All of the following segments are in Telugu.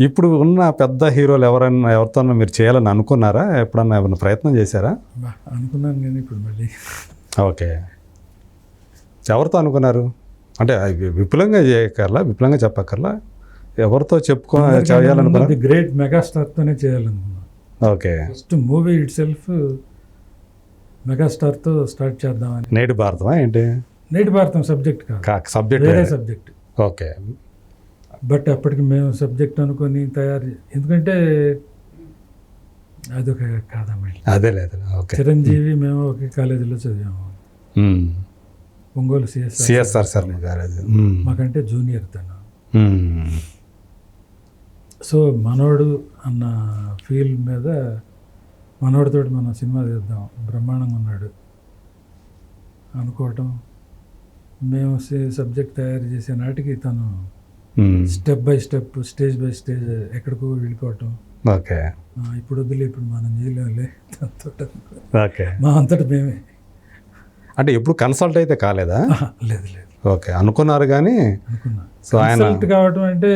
ఇప్పుడు ఉన్న పెద్ద హీరోలు ఎవరితో మీరు చేయాలని అనుకున్నారా? ఎప్పుడన్నా ఏమన్నా ప్రయత్నం చేశారా? అనుకున్నాను కానీ ఇప్పుడు మళ్ళీ. ఓకే, ఎవరితో అనుకున్నారు? అంటే విపులంగా చేయక్కర్లా, విపులంగా చెప్పక్కర్లా, ఎవరితో చేయాలనుకున్నారు? గ్రేట్ మెగాస్టార్తోనే చేయాలనుకున్నాను. Okay, first movie itself మెగాస్టార్తో స్టార్ట్ చేద్దామని. నేటి భారతమా ఏంటి? నేటి భారతం సబ్జెక్ట్ కాదు, సబ్జెక్ట్ వేరే సబ్జెక్ట్. ఓకే, బట్ అప్పటికి మేము సబ్జెక్ట్ అనుకొని ఎందుకంటే అదొక కాదా మళ్ళీ. అదే లేదు. ఓకే, చిరంజీవి మేము ఒకే కాలేజీలో చదివాము, ఒంగోలు సిఎస్ఆర్ శర్మ గారు. మాకంటే జూనియర్ తను. సో మనోడు అన్న ఫీల్ మీద మనోడితో మనం సినిమా తీద్దాం, బ్రహ్మాండంగా ఉన్నాడు అనుకోవటం. మేము సబ్జెక్ట్ తయారు చేసే నాటికి తను step by step, stage by stage ఎక్కడికో వెళ్ళిపోవటం. ఓకే, ఇప్పుడు వద్దులే, ఇప్పుడు మనం చేయలేములే దాంతో. ఓకే, మా అంతటి మేమే. అంటే ఎప్పుడు కన్సల్ట్ అయితే కాలేదా? లేదు లేదు. ఓకే, అనుకున్నారు కానీ. అనుకున్నా. సో ఆయన కన్సల్ట్ కావటం అంటే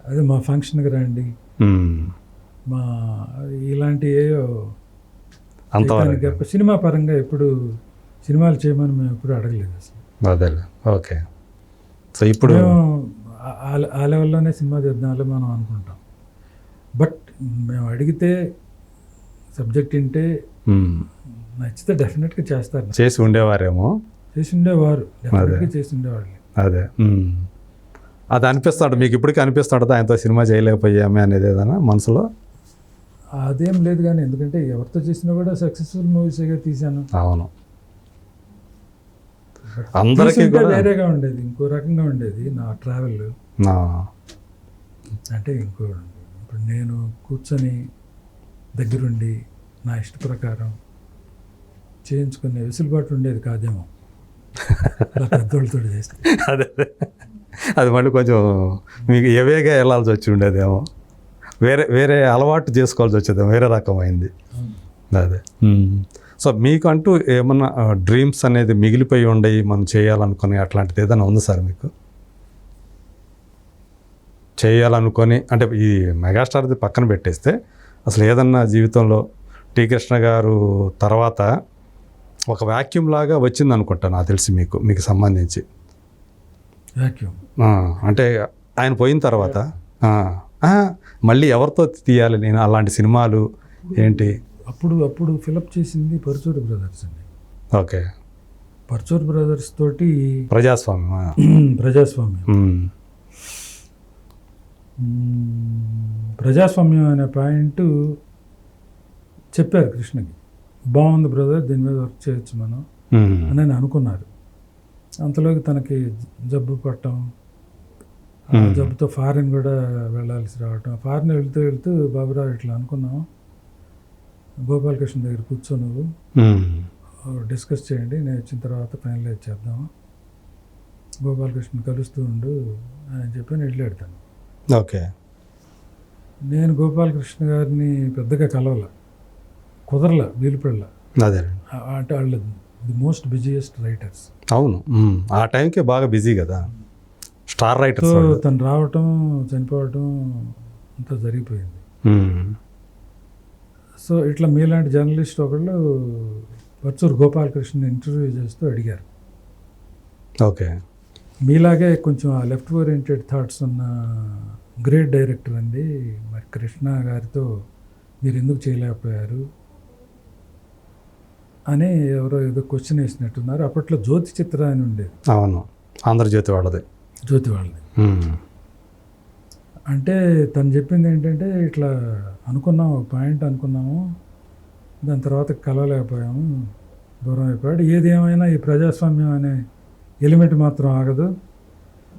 అదే మా ఫంక్షన్కి రండి, మా ఇలాంటి ఏయో అంతవరకు. సినిమా పరంగా ఎప్పుడు సినిమాలు చేయమని మేము ఎప్పుడు అడగలేదు అసలు. అదే. ఓకే, సో ఇప్పుడు మేము ఆ లెవెల్లోనే సినిమా చేద్దాంలే మనం అనుకుంటాం. బట్ మేము అడిగితే సబ్జెక్ట్ వింటే నచ్చితే డెఫినెట్గా చేస్తారు. చేసి ఉండేవారేమో, చేసి ఉండేవారు, డెఫినెట్గా చేసి ఉండేవాళ్ళు. అదే, అది అనిపిస్తాడు మీకు ఇప్పటికీ? అనిపిస్తాడు ఆయనతో సినిమా చేయలేకపోయామే అనేది ఏదైనా మనసులో? అదేం లేదు కానీ, ఎందుకంటే ఎవరితో చేసినా కూడా సక్సెస్ఫుల్ మూవీస్గా తీశాను. అవును, అందరికీ కూడా వేరేగా ఉండేది, ఇంకో రకంగా ఉండేది నా ట్రావెల్. అంటే ఇప్పుడు నేను కూర్చొని దగ్గరుండి నా ఇష్ట ప్రకారం చేయించుకునే వెసులుబాటు ఉండేది కాదేమో పెద్దోళ్ళతో చేస్తే. అదే, అది మళ్ళీ కొంచెం మీకు ఎవేగా వెళ్ళాల్సి వచ్చి ఉండేదేమో, వేరే అలవాటు చేసుకోవాల్సి వచ్చేదేమో, వేరే రకమైంది. అదే. సో మీకు అంటూ ఏమన్నా డ్రీమ్స్ అనేది మిగిలిపోయి ఉండయి, మనం చేయాలనుకుని అట్లాంటిది ఏదైనా ఉంది సార్ మీకు? చేయాలనుకొని అంటే ఈ మెగాస్టార్ది పక్కన పెట్టేస్తే అసలు ఏదన్నా జీవితంలో టి కృష్ణ గారు తర్వాత ఒక వాక్యూమ్ లాగా వచ్చింది అనుకుంటాను నాకు తెలిసి మీకు సంబంధించి. వాక్యూమ్ అంటే ఆయన పోయిన తర్వాత మళ్ళీ ఎవరితో తీయాలి నేను అలాంటి సినిమాలు ఏంటి? అప్పుడు ఫిలప్ చేసింది పరుచూరి బ్రదర్స్ అండి. ఓకే, పరుచూరి బ్రదర్స్ తోటి ప్రజాస్వామ్యం అనే పాయింట్ చెప్పారు కృష్ణకి. బాగుంది బ్రదర్, దీని మీద వర్క్ చేయొచ్చు మనం అని అనుకున్నారు. అంతలోకి తనకి జబ్బు పట్టడం, జబ్బుతో ఫారిన్ కూడా వెళ్ళాల్సి రావటం. ఫారిన్ వెళ్తూ బాబురావు ఇట్లా అనుకున్నాం, గోపాలకృష్ణ దగ్గర కూర్చో, నువ్వు డిస్కస్ చేయండి, నేను వచ్చిన తర్వాత ఫైనలైజ్ చేద్దాం, గోపాలకృష్ణ కలుస్తూ ఉండు అని చెప్పి నేను వెళ్ళాడుతాను. ఓకే, నేను గోపాలకృష్ణ గారిని పెద్దగా కుదరల, వీలుపడల. అదే అంటే వాళ్ళు ది మోస్ట్ బిజియెస్ట్ రైటర్స్. అవును, ఆ టైంకే బాగా బిజీ కదా, స్టార్ రైటర్స్. తను రావటం, చనిపోవటం అంతా జరిగిపోయింది. సో ఇట్లా మీలాంటి జర్నలిస్ట్ ఒకళ్ళు పరుచూరు గోపాలకృష్ణ ఇంటర్వ్యూ చేస్తూ అడిగారు, ఓకే మీలాగే కొంచెం ఆ లెఫ్ట్ ఓరియంటెడ్ థాట్స్ ఉన్న గ్రేట్ డైరెక్టర్ అండి, మరి కృష్ణ గారితో మీరు ఎందుకు చేయలేకపోయారు అని ఎవరో ఏదో క్వశ్చన్ వేసినట్టున్నారు. అప్పట్లో జ్యోతి చిత్ర అని ఉండేది. అవును, ఆంధ్రజ్యోతి వాళ్ళది. అంటే తను చెప్పింది ఏంటంటే, ఇట్లా అనుకున్నాము, పాయింట్ అనుకున్నాము, దాని తర్వాత కలవలేకపోయాము, దూరం అయిపోయాడు. ఏది ఏమైనా ఈ ప్రజాస్వామ్యం అనే ఎలిమెంట్ మాత్రం ఆగదు,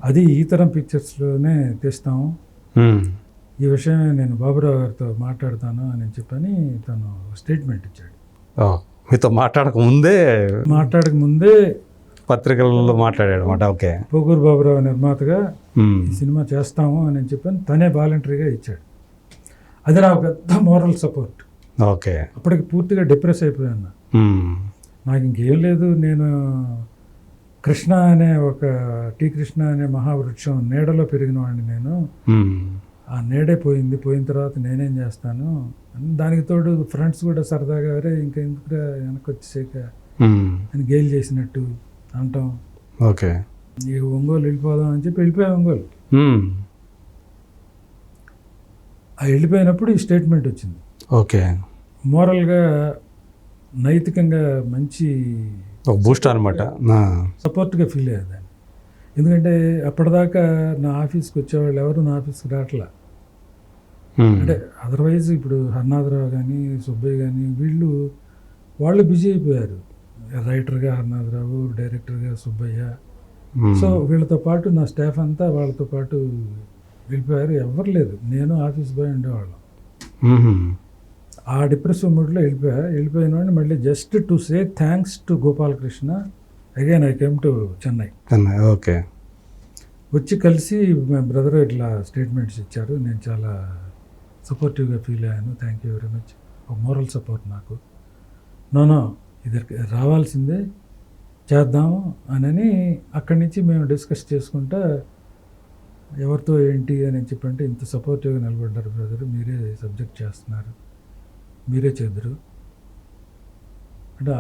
అది ఈ తరం పిక్చర్స్లోనే తీస్తాము, ఈ విషయమే నేను బాబురావు గారితో మాట్లాడతాను అని చెప్పని తను స్టేట్మెంట్ ఇచ్చాడు. మీతో మాట్లాడక ముందే పత్రికలలో మాట్లాడాడు అన్నమాట. ఓకే, పోకూరు బాబురావు నిర్మాతగా ఈ సినిమా చేస్తాము అని చెప్పని తనే వాలంటరీగా ఇచ్చాడు. అది నాకు పెద్ద మోరల్ సపోర్ట్. ఓకే, అప్పటికి పూర్తిగా డిప్రెస్ అయిపోయాను. నాకు ఇంకేం లేదు, నేను కృష్ణ అనే టి కృష్ణ అనే మహావృక్షం నీడలో పెరిగిన వాడిని, నేను ఆ నీడే పోయింది, పోయిన తర్వాత నేనేం చేస్తాను అని. దానికి తోడు ఫ్రెండ్స్ కూడా సరదాగా అరే ఇంకా ఎందుకురా వెనక్కి వచ్చేసాక అని గేల్ చేసినట్టు అంటాం. ఓకే. ఇక ఒంగోలు వెళ్ళిపోదాం అని చెప్పి వెళ్ళిపోయా ఒంగోలు. ఆ వెళ్ళిపోయినప్పుడు ఈ స్టేట్మెంట్ వచ్చింది. ఓకే. మోరల్గా నైతికంగా మంచి ఒక బూస్ట్ అనమాట. సపోర్ట్గా ఫీల్ అయ్యేదాన్ని. ఎందుకంటే అప్పటిదాకా నా ఆఫీస్కి వచ్చేవాళ్ళు ఎవరు నా ఆఫీస్కి రావట్లా. అంటే అదర్వైజ్ ఇప్పుడు హర్నాథరావు కానీ సుబ్బయ్య కానీ వాళ్ళు బిజీ అయిపోయారు. రైటర్గా హర్నాథరావు, డైరెక్టర్గా సుబ్బయ్య. సో వీళ్ళతో పాటు నా స్టాఫ్ అంతా వాళ్ళతో పాటు వెళ్ళిపోయారు. ఎవరు లేదు, నేను ఆఫీస్ బాయ్ ఉండేవాళ్ళం. ఆ డిప్రెసివ్ మూడ్లో వెళ్ళిపోయిన వాడిని మళ్ళీ just to say thanks to Gopalakrishna again I came to Chennai. Okay. వచ్చి కలిసి మా బ్రదర్ ఇట్లా స్టేట్మెంట్స్ ఇచ్చారు, నేను చాలా సపోర్టివ్గా ఫీల్ అయ్యాను, థ్యాంక్ యూ వెరీ మచ్. ఒక మోరల్ సపోర్ట్ నాకు. నో ఇది రావాల్సిందే, చేద్దాము అని అక్కడి నుంచి మేము డిస్కస్ చేసుకుంటా ఎవరితో ఏంటి అని చెప్పంటే ఇంత సపోర్టివ్గా నిలబడ్డారు బ్రదర్, మీరే సబ్జెక్ట్ చేస్తున్నారు, మీరే చేద్దరు అంటే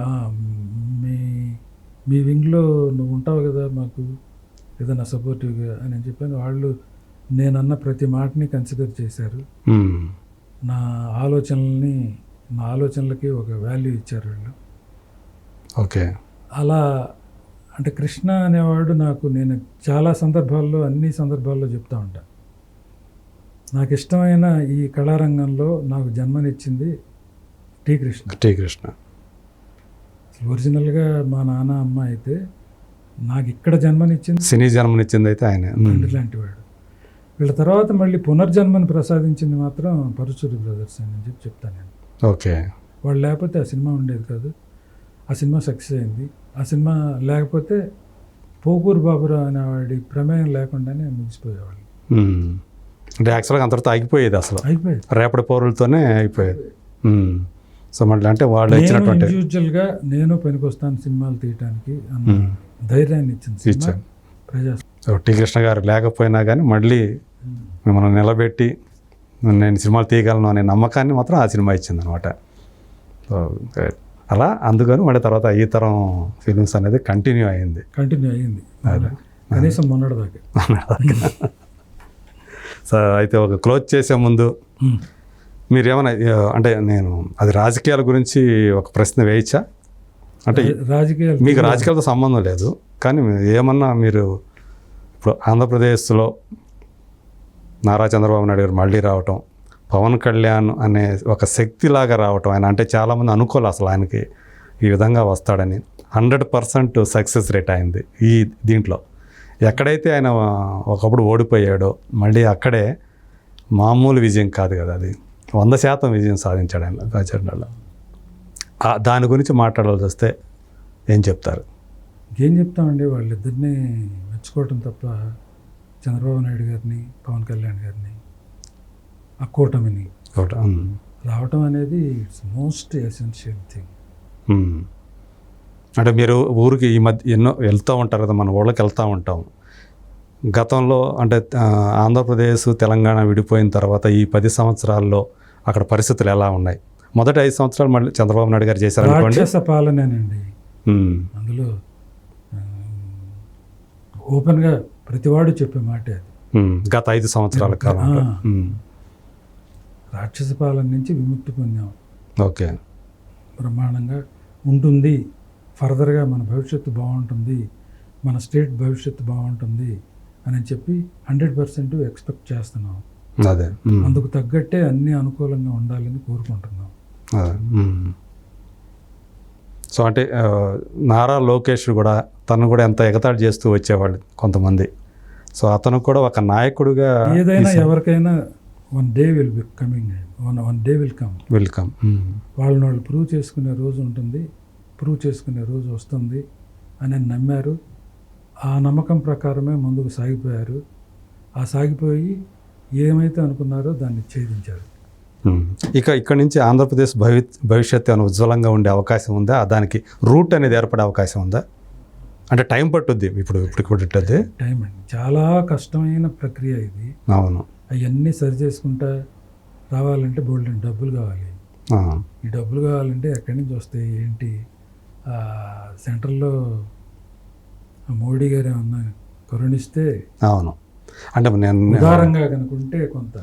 మీ వింగ్లో నువ్వు ఉంటావు కదా మాకు ఏదైనా సపోర్టివ్గా అని చెప్పాను. వాళ్ళు నేనన్న ప్రతి మాటని కన్సిడర్ చేశారు. నా ఆలోచనలకి ఒక వాల్యూ ఇచ్చారు వాళ్ళు. ఓకే. అలా అంటే కృష్ణ అనేవాడు నాకు, నేను చాలా సందర్భాల్లో అన్ని సందర్భాల్లో చెప్తా ఉంటా, నాకు ఇష్టమైన ఈ కళారంగంలో నాకు జన్మనిచ్చింది టీ కృష్ణ. ఒరిజినల్గా మా నాన్న అమ్మ అయితే నాకు ఇక్కడ జన్మనిచ్చింది, సినీ జన్మనిచ్చింది అయితే ఆయన లాంటి వాడు. వీళ్ళ తర్వాత మళ్ళీ పునర్జన్మని ప్రసాదించింది మాత్రం పరుచూరి బ్రదర్స్ అని చెప్పి చెప్తాను నేను. ఓకే. వాళ్ళు లేకపోతే ఆ సినిమా ఉండేది కాదు. ఆ సినిమా సక్సెస్ అయింది. ఆ సినిమా లేకపోతే పోకూరు బాబురావు అనేవాడి ప్రమేయం లేకుండానే ముగిసిపోయేవాళ్ళు. అంటే యాక్చువల్గా అంతటితో అయిపోయేది, అసలు అయిపోయేది, రేపటి పౌరులతోనే అయిపోయేది. సో మళ్ళీ అంటే వాళ్ళు ఇచ్చినటువంటి ఇండివిజువల్గా నేను పనికొస్తాను సినిమాలు తీయటానికి అన్న ధైర్యాన్ని ఇచ్చింది ప్రజా. టీ కృష్ణ గారు లేకపోయినా కానీ మళ్ళీ మిమ్మల్ని నిలబెట్టి నేను సినిమాలు తీయగలను అనే నమ్మకాన్ని మాత్రం ఆ సినిమా ఇచ్చింది అనమాట. సో అలా అందుకని మళ్ళీ తర్వాత ఈ తరం ఫిలిమ్స్ అనేది కంటిన్యూ అయింది. కనీసం మొన్నటిదాకా. సో అయితే ఒక క్లోజ్ చేసే ముందు మీరు ఏమైనా అంటే నేను అది రాజకీయాల గురించి ఒక ప్రశ్న వేయచ్చా? అంటే మీకు రాజకీయాలతో సంబంధం లేదు కానీ ఏమన్నా మీరు ఇప్పుడు ఆంధ్రప్రదేశ్లో నారా చంద్రబాబు నాయుడు గారు మళ్ళీ రావటం, పవన్ కళ్యాణ్ అనే ఒక శక్తిలాగా రావటం, ఆయన అంటే చాలామంది అనుకోలే అసలు ఆయనకి ఈ విధంగా వస్తాడని. 100% సక్సెస్ రేట్ అయింది ఈ దీంట్లో. ఎక్కడైతే ఆయన ఒకప్పుడు ఓడిపోయాడో మళ్ళీ అక్కడే మామూలు విజయం కాదు కదా, అది 100% విజయం సాధించాడు ఆయన రాజకీయాల్లో. దాని గురించి మాట్లాడాల్సి వస్తే ఏం చెప్తారు? ఏం చెప్తామండి, వాళ్ళిద్దరినీ మెచ్చుకోవటం తప్ప చంద్రబాబు నాయుడు గారిని, పవన్ కళ్యాణ్ గారిని, ఆ కూటమిని రావటం అనేది ఇట్స్ మోస్ట్ ఎసెన్షియల్ థింగ్. అంటే మీరు ఊరికి ఈ మధ్య ఎన్నో వెళ్తూ ఉంటారు కదా, మన ఊళ్ళకి వెళ్తూ ఉంటాం. గతంలో అంటే ఆంధ్రప్రదేశ్ తెలంగాణ విడిపోయిన తర్వాత ఈ 10 సంవత్సరాల్లో అక్కడ పరిస్థితులు ఎలా ఉన్నాయి? మొదటి 5 సంవత్సరాలు మళ్ళీ చంద్రబాబు నాయుడు గారు చేశారు అనుకోండి, రాక్షస పాలనేనండి. అందులో ఓపెన్గా ప్రతివాడు చెప్పే మాట అది. గత 5 సంవత్సరాల కాలం రాక్షస పాలన నుంచి విముక్తి పొందాం. ఓకే. బ్రహ్మాండంగా ఉంటుంది, ఫర్దర్గా మన భవిష్యత్తు బాగుంటుంది, మన స్టేట్ భవిష్యత్తు బాగుంటుంది అని చెప్పి 100% ఎక్స్పెక్ట్ చేస్తున్నాం. అదే అందుకు తగ్గట్టే అన్ని అనుకూలంగా ఉండాలని కోరుకుంటున్నాం. సో అంటే నారా లోకేష్ కూడా తను కూడా ఎంత ఎగతాళి చేస్తూ వచ్చేవాళ్ళు కొంతమంది. సో అతను కూడా ఒక నాయకుడిగా ఏదైనా ఎవరికైనా one day will be coming, one day will come. వాళ్ళు ప్రూవ్ చేసుకునే రోజు ఉంటుంది, ప్రూవ్ చేసుకునే రోజు వస్తుంది అని నమ్మారు. ఆ నమ్మకం ప్రకారమే ముందుకు సాగిపోయారు. ఆ సాగిపోయి ఏమైతే అనుకున్నారో దాన్ని ఛేదించారు. ఇక్కడి నుంచి ఆంధ్రప్రదేశ్ భవిష్యత్తు ఏమైనా ఉజ్వలంగా ఉండే అవకాశం ఉందా? దానికి రూట్ అనేది ఏర్పడే అవకాశం ఉందా? అంటే టైం పట్టుద్ది, ఇప్పుడు టైం అండి, చాలా కష్టమైన ప్రక్రియ ఇది. అవును. అవన్నీ సరి చేసుకుంటా రావాలంటే బోల్డెన్ డబ్బులు కావాలి. ఆ, ఈ డబ్బులు కావాలంటే ఎక్కడి నుంచి వస్తాయి ఏంటి? సెంట్రల్లో మోడీ గారు ఏమన్నా కరుణిస్తే అవును. అంటే నేను ఉదారంగా కనుకుంటే కొంత.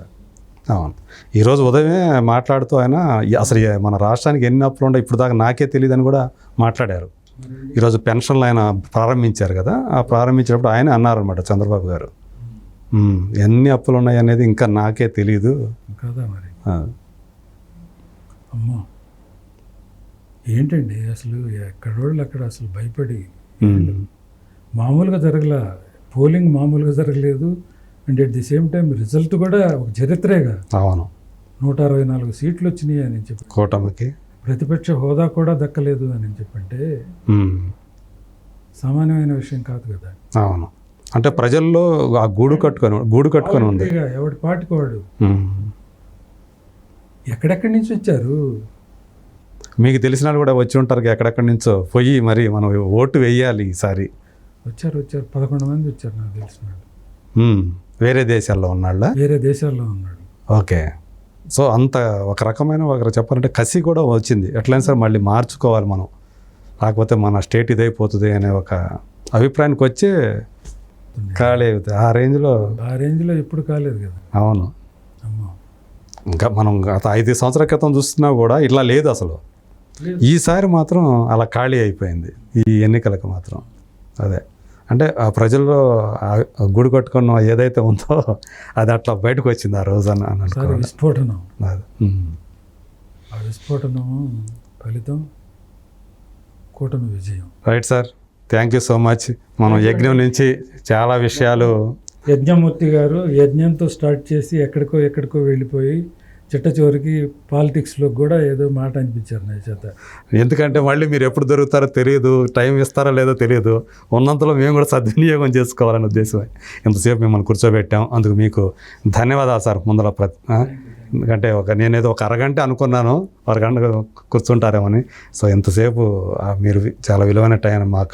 అవును, ఈరోజు ఉదయమే మాట్లాడుతూ ఆయన అసలు మన రాష్ట్రానికి ఎన్ని అప్పులు ఉండవు ఇప్పుడు దాకా నాకే తెలియదని కూడా మాట్లాడారు. ఈరోజు పెన్షన్లు ఆయన ప్రారంభించారు కదా, ఆ ప్రారంభించినప్పుడు ఆయన అన్నారనమాట చంద్రబాబు గారు, ఎన్ని అప్పులు ఉన్నాయి అనేది ఇంకా నాకే తెలియదు కదా మరి. అమ్మో ఏంటండి అసలు ఎక్కడోళ్ళు అక్కడ అసలు భయపడి మామూలుగా జరగలా. పోలింగ్ మామూలుగా జరగలేదు. And at the same time result కూడా ఒక చరిత్రేగా. అవును, 164 సీట్లు వచ్చినాయి అని చెప్పి, కూటమికి ప్రతిపక్ష హోదా కూడా దక్కలేదు అని చెప్పంటే సామాన్యమైన విషయం కాదు కదా. అవును, అంటే ప్రజల్లో ఆ గూడు కట్టుకొని ఉంది. అంతేగా, ఎవడి పాటికి వాడు. ఎక్కడెక్కడి నుంచి వచ్చారు? మీకు తెలిసిన వాళ్ళు కూడా వచ్చి ఉంటారు ఎక్కడెక్కడి నుంచో పోయి మరి మనం ఓటు వేయాలి ఈసారి. వచ్చారు 11 మంది వచ్చారు నాకు తెలిసిన వాళ్ళు. వేరే దేశాల్లో ఉన్నాళ్ళ, వేరే దేశాల్లో ఉన్నాడు. ఓకే. సో అంత ఒక రకమైన ఒకరు చెప్పాలంటే కసి కూడా వచ్చింది. ఎట్లయినా సరే మళ్ళీ మార్చుకోవాలి మనం, లేకపోతే మన స్టేట్ ఇదైపోతుంది అనే ఒక అభిప్రాయానికి వచ్చే ఖాళీ అవుతుంది. ఆ రేంజ్లో ఎప్పుడు కాలేదు కదా. అవును, అమ్మో ఇంకా మనం గత 5 సంవత్సరాల క్రితం చూస్తున్నా కూడా ఇట్లా లేదు అసలు. ఈసారి మాత్రం అలా ఖాళీ అయిపోయింది ఈ ఎన్నికలకు మాత్రం. అదే అంటే ఆ ప్రజల్లో గుడి కట్టుకున్న ఏదైతే ఉందో అది అట్లా బయటకు వచ్చింది ఆ రోజు అని విస్ఫోటనం. ఆ విస్ఫోటనం ఫలితం కూటమి విజయం. Right sir, thank you so much. మనం యజ్ఞం నుంచి చాలా విషయాలు. యజ్ఞమూర్తి గారు యజ్ఞంతో స్టార్ట్ చేసి ఎక్కడికో వెళ్ళిపోయి చిట్ట చివరికి పాలిటిక్స్లో కూడా ఏదో మాట అనిపించారు నా చేత. ఎందుకంటే మళ్ళీ మీరు ఎప్పుడు దొరుకుతారో తెలియదు, టైం ఇస్తారో లేదో తెలియదు. ఉన్నంతలో మేము కూడా సద్వినియోగం చేసుకోవాలనే ఉద్దేశమే ఇంతసేపు మిమ్మల్ని కూర్చోబెట్టాం. అందుకు మీకు ధన్యవాదాలు సార్. ముందర ఎందుకంటే నేనేదో ఒక అరగంట అనుకున్నాను, అరగంట కూర్చుంటారేమని. సో ఎంతసేపు మీరు చాలా విలువైన టైం మాకు